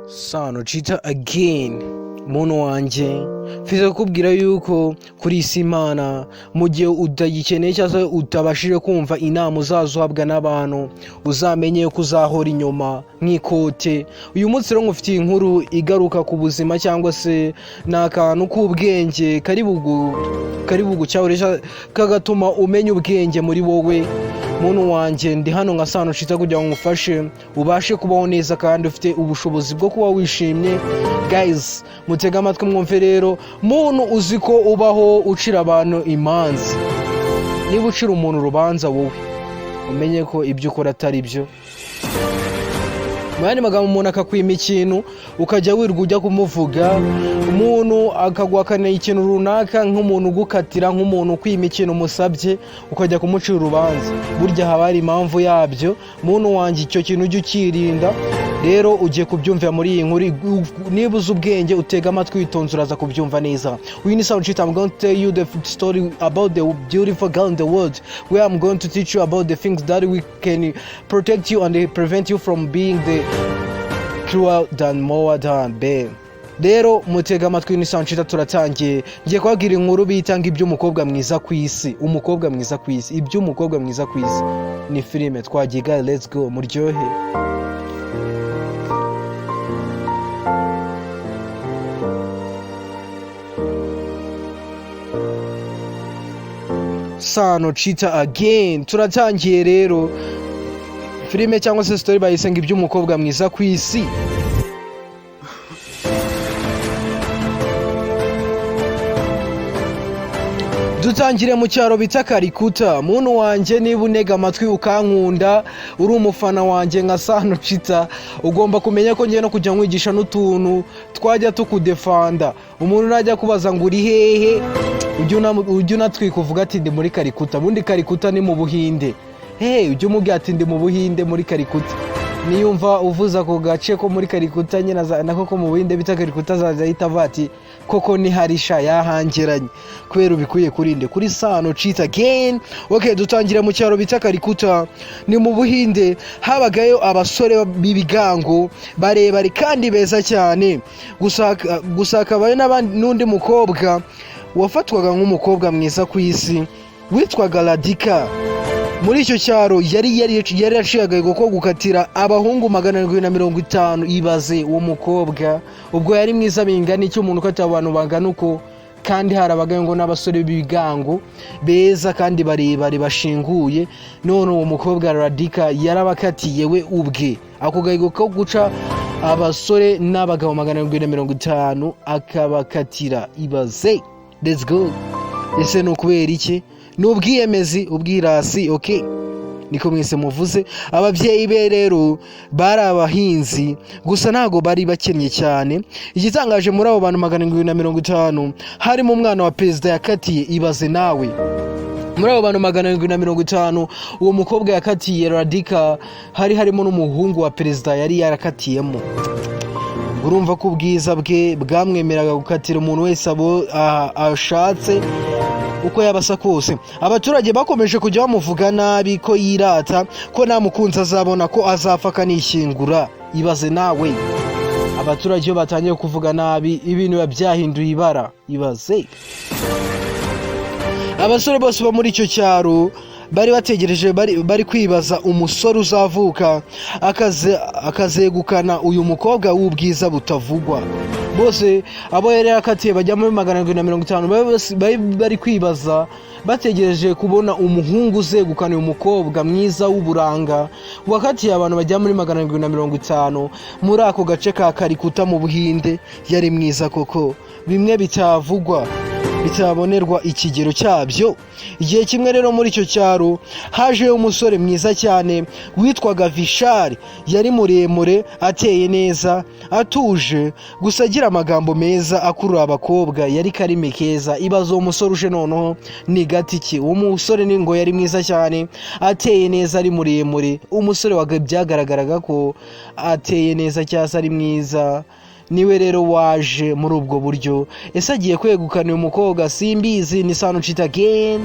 Sano cita again muntu wanje mfize kukubwira yuko kuri isi Imana mu gihe utagikeneye cyangwa utabashije kumva inama uzazuhabwa n'abantu uzamenye ko uzahora inyuma nk'ikote. Uyu munsi rero ngufitiye inkuru igaruka ku buzima cyangwa se n'akantu k'ubwenge kari bugu cyawe kagatuma umenya ubwenge muri wowe. Muntu wanje ndi hano nka Sano cita kugira ngo ngufashe ubashe kubaho neza kandi ufite ubushobozi bwo kuba wishimye. Guys, mutega amatwi mwumve rero, muntu uzi ko ubaho ucira abantu imanza. Niba ucira umuntu urubanza wowe umenye ko ibyo ukora atari byo. Mwani magambo umuntu akakwima ikintu ukajya wirwa ujya kumuvuga, umuntu akaguhakana ikintu runaka nk'umuntu ugukatira, nk'umuntu kwima ikintu umusabye ukajya kumucira urubanza, burya haba hari impamvu yabyo. Muntu wanjye icyo kintu ujye ukirinda. Rero ugiye kubyumvira muri iyi nkuru, niba uzi ubwenge utega amatwi witonze uraza kubyumva neza. Uyu ni Sano Chita. I'm going to tell you the story about the beautiful girl in the world, where I'm going to teach you about the things that we can protect you and prevent you from being the cruel than more than bad. Rero mutega amatwi ni Sano Chita, turatangiye. Ngiye kubabwira inkuru bitanga iby'umukobwa mwiza ku isi. Umukobwa mwiza ku isi, iby'umukobwa mwiza ku isi ni filime. Twagiye guys, let's go muryohe. Sano Chita again. Turatangiye rero. Filime cyangwa se story bayisenga iby'umukobwa mwiza ku isi. Dutangire mu cyaro bita Karikuta. Muntu wanje niba unega amatwi ukankunda uri umufana wanje nka Sano Chita, ugomba kumenya ko ngiye no kujya nkwigisha n'utuntu twajya tukudefanda. Umuntu najya kubaza ngo uri hehe, ujye unatwika uvuga ati ndi muri Karikuta. Bundi Karikuta ni mu Buhinde. Ujye umubwira ati ndi mu Buhinde muri Karikuta. Niyumva uvuza ku gace ko muri Karikuta nyine nako ko mu Buhinde bita Karikuta azaza ahita avuga ati koko ni harisha yahangeranye, kubera ubikuye kurinde kuri Sano Chita again. Okay, dutangire mu cyaro bita Karikuta. Ni mu Buhinde, habagayo abasore b'ibigango barebare kandi beza cyane. Gusa akabaye n'undi mukobwa wafatwaga nk'umukobwa mwiza ku isi witwaga Radhika. Muri icyo cyaro yari yaciye agahigo ko gukatira abahungu 750. Ibaze uwo mukobwa ubwo yari mwiza bingana icyo umuntu ukatira abantu bangana uko, kandi harabagayo ngo n'abasore b'ibigango beza kandi barebare bashinguye. None uwo mukobwa Radhika yarabakatiye we ubwe ako gahigo ko guca abasore n'abagabo 750 akabakatira. Ibaze. Let's go. Ese no kubera iki? N'ubwiyemezi, ubwirasi. Okay, niko mwese muvuze. Ababyeyi be rero bari abahinzi, gusa ntago bari bakennye cyane. Igitangaje muri abo bantu 750 harimo umwana wa perezida yakatiye. Ibaze nawe, muri abo bantu 750 uwo mukobwa yakatiye Radhika harimo n'umuhungu wa perezida yari yarakatiyemo. Urumva ko ubwiza bwe bwamwemeraga gukatira umuntu wese ashatse uko yabasa kose. Abaturage bakomeje kujya bamuvuga nabi ko yirata, ko nta mukunzi azabona, ko azapfa akanishyingura. Ibaze nawe, abaturage iyo batangiye kuvuga nabi ibintu biba byahinduye ibara. Ibaze. Abasore bose bo muri icyo cyaro bari bategereje, bari kwibaza umusore uzavuka akazegukana uyu mukobwa w'ubwiza butavugwa. Bose abo yari yakatiye bajya muri 750 bari kwibaza, bategereje kubona umuhungu uzegukana uyu mukobwa mwiza w'uburanga wakatiye abantu bajya muri 750 muri ako gace ka Karikuta mu Buhinde. Yari mwiza koko, bimwe bitavugwa, bitabonerwa ikigero cyabyo. Igihe kimwe rero muri icyo cyaro haje umusore mwiza cyane witwaga Vishal. Yari muremure, ateye neza, atuje, gusa agira amagambo meza akurura abakobwa. Yari karimi keza. Ibazo umusore uje noneho ni gatiki. Uwo musore ni ngo yari mwiza cyane, ateye neza, ari muremure. Umusore byagaragaraga ko ateye neza cyangwa ari mwiza. Niwe rero waje muri ubwo buryo. Ese agiye kwegukana uyu mukobwa? Simbizi. Ni Sano Chita again.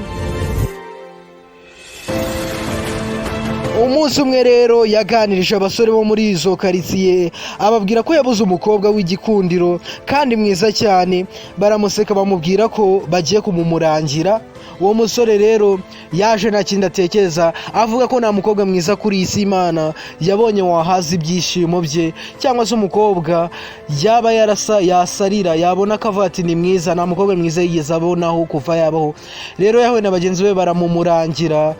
umunsi umwe rero yaganirije abasore bo muri izo karitsiye ababwira ko yabuze umukobwa w'igikundiro kandi mwiza cyane. Baramuseka bamubwira ko bagiye kumumurangira. Uwo musore rero yaje nta kindi atekereza, avuga ko nta mukobwa mwiza kuri iyi si Imana yabonye wahaza ibyishimo bye, cyangwa se umukobwa yaba yasarira yabona akavuga ati ni mwiza, nta mukobwa mwiza yigeze abonaho kuva yabaho. Rero yahuye na bagenzi be baramumurangira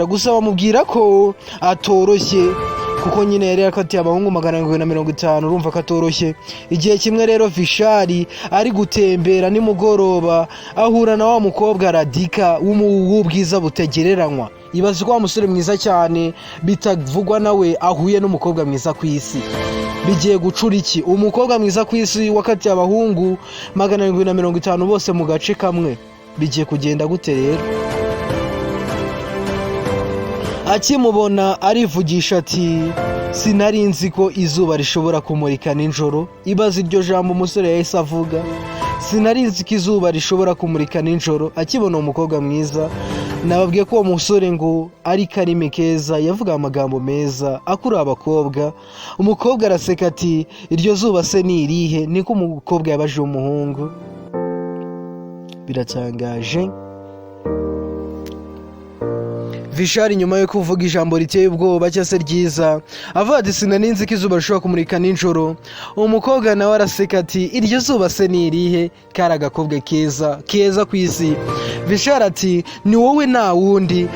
gusa bamubwira ko atoroshye kuko nyine yari yakatiye abahungu 750. urumva ko atoroshye. Igihe kimwe rero Vishari ari gutembera nimugoroba ahura na wa mukobwa Radika w'ubwiza butegereranywa. Ibaze ko wa musore mwiza cyane bitavugwa nawe ahuye n'umukobwa mwiza ku isi. Bigiye gucura iki? Umukobwa mwiza ku isi wakatiye abahungu 750 bose mu gace kamwe. Bigiye kugenda gute rero? Akimubona arivugisha ati sinari nzi ko izuba rishobora kumurika nijoro. Ibaze iryo jambo umusore yahise avuga, sinari nzi ko izuba rishobora kumurika nijoro. Akibona umukobwa mwiza, nababwiye ko uwo musore ngo ari karimi keza, yavuga amagambo meza akurura abakobwa. Umukobwa araseka ati iryo zuba se ni irihe? Niko umukobwa yabaje umuhungu. Biratangaje. Vishari nyuma yo kuvuga ijambo riteye ubwoba cyangwa se ryiza avuga ati sinari nzi ko izuba rishobora kumurika nijoro. Umukobwa nawe araseka ati iryo zuba se ni irihe? Kari agakobwa keza ku isi. Vishari ati ni wowe nta wundi,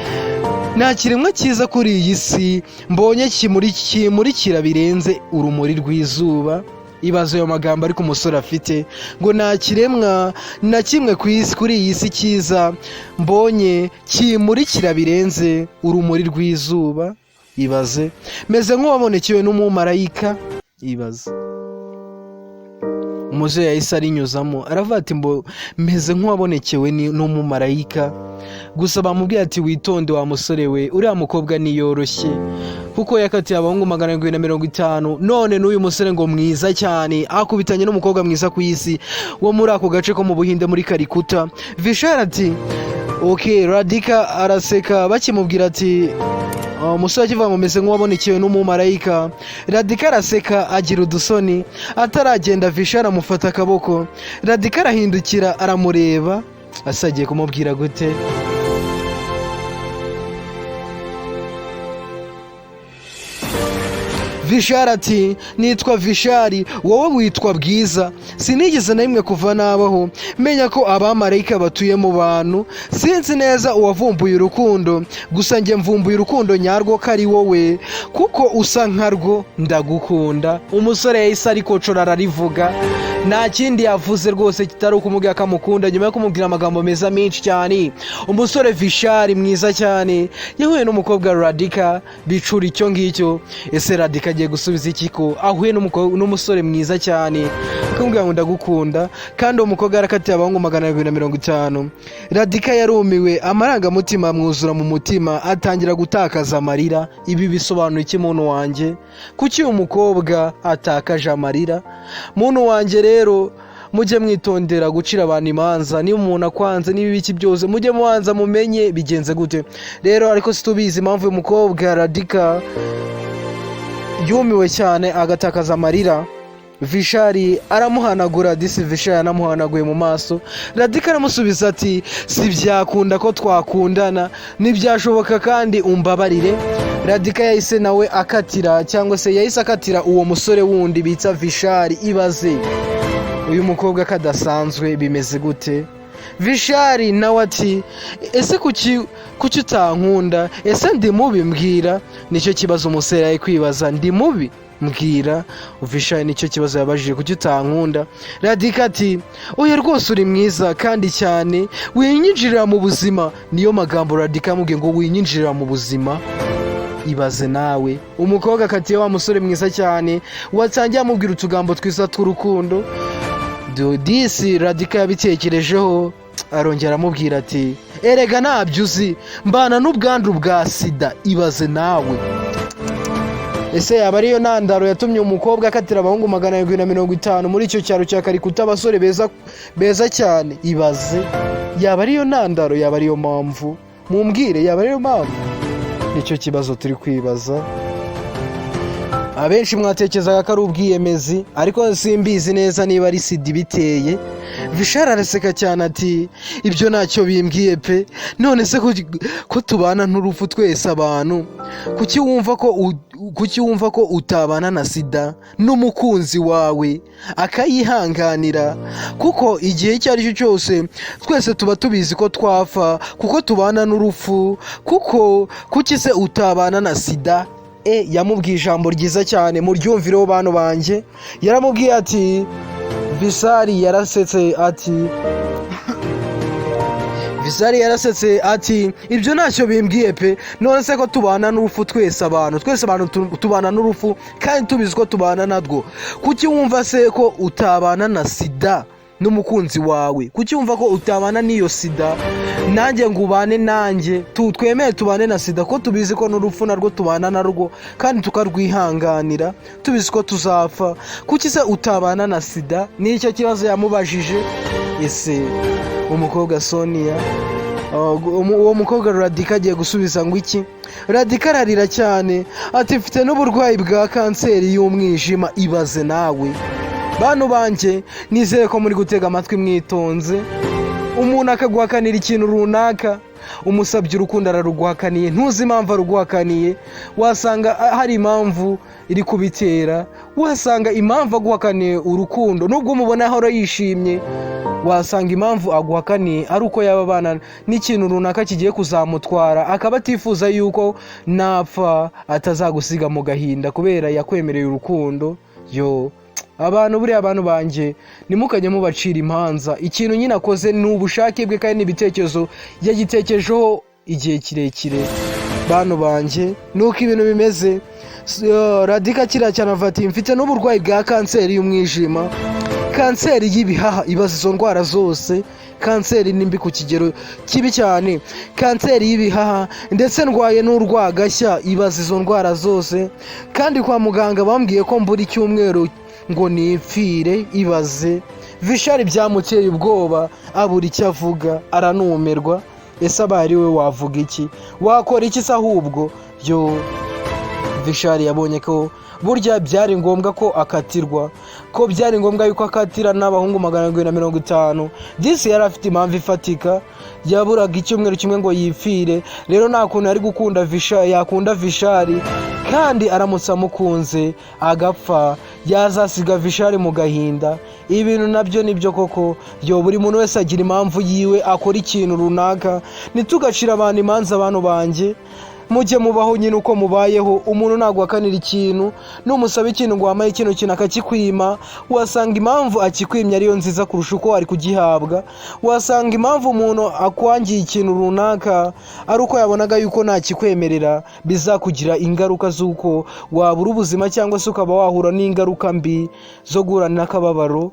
nta kiremwa cyiza kuri iyi si mbonye kimurikira birenze urumuri rw'izuba. Ibaze ayo magambo ariko umusore afite ngo nta kiremwa na kimwe ku isi kuri iyi si cyiza mbonye kimurikira birenze urumuri rw'izuba. Ibaze meze nk'uwabonekewe n'umumarayika. Ibaze umusore yahise arinyuzamo aravuga ati meze nk'uwabonekewe n'umumarayika. Gusa bamubwiye ati witonde wa musore we, uriya mukobwa niyoroshye kuko yakatiye abahungu 750. none n'uyu musore ngo mwiza cyane akubitanye n'umukobwa mwiza ku isi wo muri ako gace ko mu Buhinde muri Calcutta. Vishari ati okay. Radika araseka bakimubwira ati umusore akivuga ngo meze nk'uwabonekewe n'umumarayika. Radika araseka agira udusoni. Ataragenda Vishari amufata akaboko. Radika arahindukira aramureba asagiye kumubwira gute. Vishari ati nitwa Vishari, wowe witwa Bwiza. Sinigeze na rimwe kuva nabaho menya ko abamarayika batuye mu bantu. Sinzi neza uwavumbuye urukundo, gusa njye mvumbuye urukundo nyarwo ko ari wowe kuko usa nkarwo, ndagukunda. Umusore yahise arikocora ararivuga, nta kindi yavuze rwose kitari ukumubwira ko amukunda. Nyuma yo kumubwira amagambo meza menshi cyane, umusore Vishari mwiza cyane yahuye n'umukobwa Radika bicura icyo ngicyo. Ese Radika agiye gusubiza iki ko ahuye n'umusore mwiza cyane akamubwira ngo ndagukunda kandi uwo mukobwa yarakatiye abahungu 750. Radika yarumiwe, amarangamutima amwuzura mu mutima, atangira gutakaza amarira. Ibi bisobanuye iki muntu wanjye? Kuki uyu mukobwa atakaje amarira? Muntu wanjye rero mujye mwitondera gucira abantu imanza. Niba umuntu akwanze niba ibiki byose mujye mubanza mumenye bigenze gute. Rero ariko situbizi impamvu uyu mukobwa Radika yumiwe cyane agatakaza amarira. Vishari aramuhanagura, Vishari anamuhanaguye mu maso. Radika aramusubiza ati si byakunda ko twakundana, ntibyashoboka kandi umbabarire. Radika yahise nawe akatira cyangwa se yahise akatira uwo musore wundi bita Vishari. Ibaze uyu mukobwa kadasanzwe bimeze gute? Vishari nawe ati ese kuki utankunda? Ese ndi mubi mbwira? Nicyo kibazo umusore ari kwibaza, ndi mubi mbwira. Vishari nicyo kibazo yabajije, kuki utankunda? Radika ati oya rwose uri mwiza kandi cyane, winyinjirira mu buzima. Niyo magambo Radika amubwiye ngo winyinjirira mu buzima. Ibaze nawe umukobwa akatiye wa musore mwiza cyane watangiye amubwira utugambo twiza tw'urukundo. Disi Radika yabitekerejeho arongera amubwira ati erega ntabyo uzi, mbana n'ubwandu bwa sida. Ibaze nawe ese yaba ariyo ntandaro yatumye umukobwa akatira abahungu 750 muri icyo cyaro cya Calcutta abasore beza cyane? Ibaze yaba ariyo ntandaro, yaba ariyo mpamvu? Mumbwire yaba ariyo mpamvu? nicyo kibazo turi kwibaza. Abenshi mwatekerezaga ko ari ubwiyemezi, ariko simbizi neza niba ari sida ibiteye. Vishara araseka cyane ati ibyo ntacyo bimbwiye pe, none se ko tubana n'urupfu twese abantu, kuki wumva ko utabana na sida n'umukunzi wawe akayihanganira? Kuko igihe icyo ari cyo cyose twese tuba tubizi ko twapfa kuko tubana n'urupfu. Kuki se utabana na sida? Yamubwiye ijambo ryiza cyane, muryumvireho bantu banjye. Yaramubwiye ati, Visari yarasetse ati ibyo ntacyo bimbwiye pe, none se ko tubana n'urupfu twese abantu tubana n'urupfu kandi tubizi ko tubana narwo. Kuki wumva se ko utabana na sida n'umukunzi wawe? Kuki wumva ko utabana n'iyo sida nanjye ngo ubane nanjye, twemeye tubane na sida ko tubizi ko n'urupfu narwo tubana narwo kandi tukarwihanganira tubizi ko tuzapfa? Kuki se utabana na sida? Nicyo kibazo yamubajije. Ese umukobwa Sonia, uwo mukobwa Radika agiye gusubiza ngo iki? Radika ararira cyane ati mfite n'uburwayi bwa kanseri y'umwijima, ibaze nawe. Bantu banjye, nizere ko muri gutega amatwi mwitonze. Umuntu akaguhakanira ikintu runaka, umusabye urukundo araruguhakaniye, ntuzi impamvu aruguhakaniye. Wasanga hari impamvu iri kubitera, wasanga impamvu aguhakaniye urukundo nubwo umubona ahora yishimye, wasanga impamvu aguhakaniye ari uko yaba abana n'ikintu runaka kigiye kuzamutwara, akaba atifuza yuko napfa atazagusiga mu gahinda kubera yakwemereye urukundo. Abantu buriya abantu banjye nimukajye mubacira imanza. Ikintu nyine akoze ni ubushake bwe kandi n'ibitekerezo yagitekerejeho igihe kirekire. Bantu banjye nuko ibintu bimeze. Radika kiriya cyane avuga ati mfite n'uburwayi bwa kanseri y'umwijima, kanseri y'ibihaha, ibaza izo ndwara zose. Kanseri ni mbi ku kigero kibi cyane, kanseri y'ibihaha, ndetse ndwaye n'urwagashya, ibaza izo ndwara zose. Kandi kwa muganga bambwiye ko mbura icyumweru ngo nipfire, ibaze. Vishari byamuteye ubwoba, abura icyo avuga, aranumirwa. Ese abaye ari we wavuga iki? Wakora iki se ahubwo? Vishari yabonye ko burya byari ngombwa ko akatirwa, ko byari ngombwa yuko akatira n'abahungu 750. Disi yari afite impamvu ifatika, yaburaga icyumweru kimwe ngo yipfire. Rero nta kuntu ari gukunda Vishari, yakunda Vishari kandi aramutse amukunze agapfa, yazasiga Vishari mu gahinda. Ibintu nabyo nibyo koko. Buri muntu wese agira impamvu yiwe akora ikintu runaka. Nitugacira abantu imanza abantu banjye, mujye mubaho nyine uko mubayeho. Umuntu naguhakanira ikintu, numusaba ikintu ngo wamaye ikintu akakikwima, wasanga impamvu akikwimye ariyo nziza kurusha uko ari kugihabwa. Wasanga impamvu umuntu akwangiye ikintu runaka ari uko yabonaga yuko ntakikwemerera bizakugira ingaruka z'uko wabura ubuzima cyangwa se ukaba wahura n'ingaruka mbi zo guhura n'akababaro.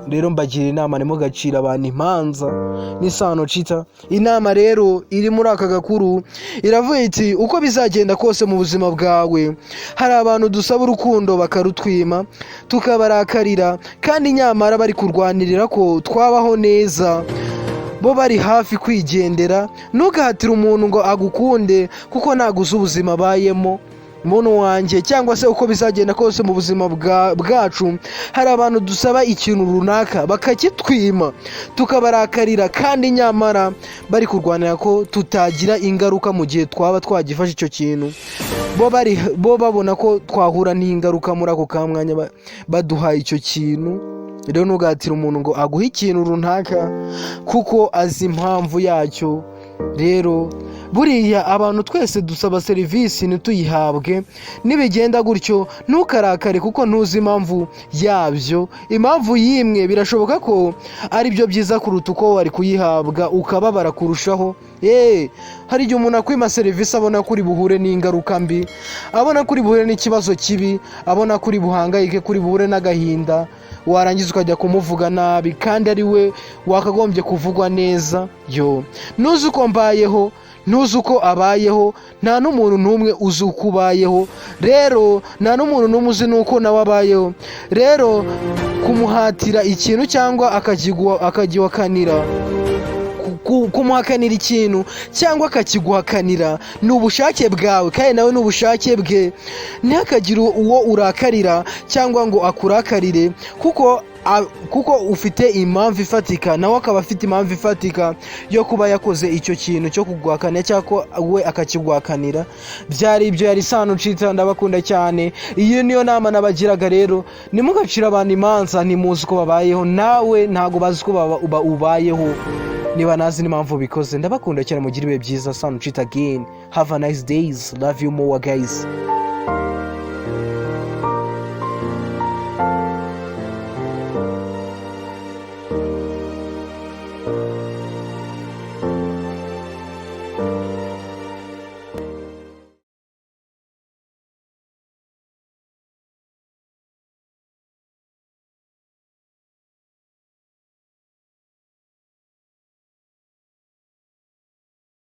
Rero mbagira inama nimugacira abantu imanza n'isano cita. Inama rero iri muri aka gakuru iravuga iti uko bizagenda kose mu buzima bwawe, hari abantu dusaba urukundo bakarutwima, tukabarakarira, kandi nyamara bari kurwanirira ko twabaho neza, bo bari hafi kwigendera. Ntugahatire umuntu ngo agukunde kuko ntaguze ubuzima abayemo. Muntu wanjye, cyangwa se uko bizagenda kose mu buzima bwacu, hari abantu dusaba ikintu runaka bakakitwima, tukabarakarira, kandi nyamara bari kurwanira ko tutagira ingaruka mu gihe twaba twagifashe icyo kintu. Bo babona ko twahura n'ingaruka muri ako kamwanya baduhaye icyo kintu. Rero ntugatire umuntu ngo aguhe ikintu runaka kuko azi impamvu yacyo. Rero buriya abantu twese dusaba serivisi ntituyihabwe. Nibigenda gutyo ntukarakare kuko ntuzi impamvu yabyo. Impamvu yimwe birashoboka ko ari byo byiza kuruta uko wari kuyihabwa ukababara kurushaho. Hari igihe umuntu akwima serivisi abona kuri buhure n'ingaruka mbi, abona kuri buhure n'ikibazo kibi, abona kuri buhangayike, kuri buhure n'agahinda, warangiza ukajya kumuvuga nabi kandi ari we wakagombye kuvugwa neza. Ntuzi uko mbayeho, ntuzi uko abayeho, nta n'umuntu n'umwe uzi uko ubayeho. Rero nta n'umuntu n'umwe uzi n'uko nawe abayeho. Rero kumuhatira ikintu cyangwa akagihakanira kumuhakanira ikintu cyangwa akakiguhakanira ni ubushake bwawe kandi nawe ni ubushake bwe. Ntihakagire uwo urakarira cyangwa ngo akurakarire kuko ufite impamvu ifatika, nawe akaba afite impamvu ifatika yo kuba yakoze icyo kintu cyo kuguhakanira cyangwa we akakiguhakanira. Byari ibyo, yari Sano Chita, ndabakunda cyane. Iyo niyo nama nabagiraga rero, nimugacira abantu imanza ntimuzi uko babayeho, nawe ntago bazi uko ubayeho, niba nazi n'impamvu bikoze. Ndabakunda cyane, mugire ibihe byiza. Sano Chita again, have a nice days, love you more guys.